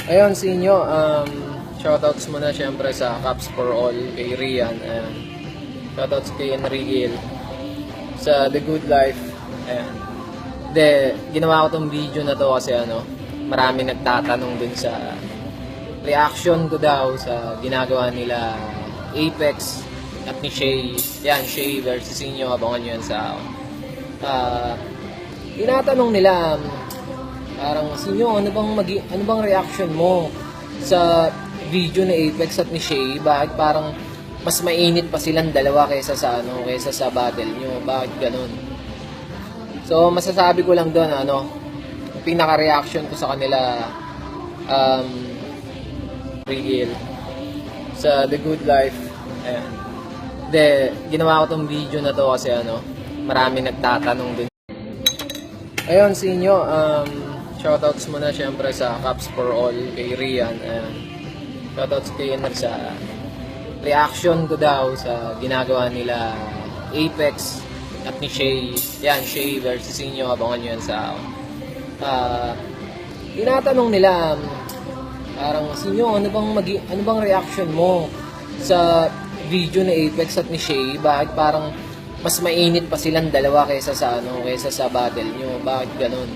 Ayun, sa inyo, shoutouts muna syempre sa Caps for All, kay Rian, ayan. Shoutouts kay Enrique sa The Good Life, ayan. De, ginawa ko tong video na to kasi marami nagtatanong dun sa reaction ko daw sa ginagawa nila Apex at ni Shay. Yan, Shay versus inyo, abangan nyo yan sa tinatanong nila, parang sinyo, ano bang reaction mo sa video ni Apex at ni Shay? Bakit parang mas mainit pa silang dalawa kaysa sa battle nyo? Bakit ganun? So, masasabi ko lang doon, pinaka-reaction ko sa kanila, Rigil, sa The Good Life, ayan. De, ginawa ko tong video na to kasi marami nagtatanong din. Ayun, sa inyo, shoutouts muna syempre sa Caps for All, kay Rian, ayan. Shoutouts kay Enrique sa reaction ko daw sa ginagawa nila Apex at ni Shay. Yan, Shay versus inyo, abangan nyo yan sa tinatanong nila, parang sinyo, ano bang reaction mo sa video ni Apex at ni Shay? Bakit parang mas mainit pa silang dalawa kaysa sa battle nyo? Bakit ganun?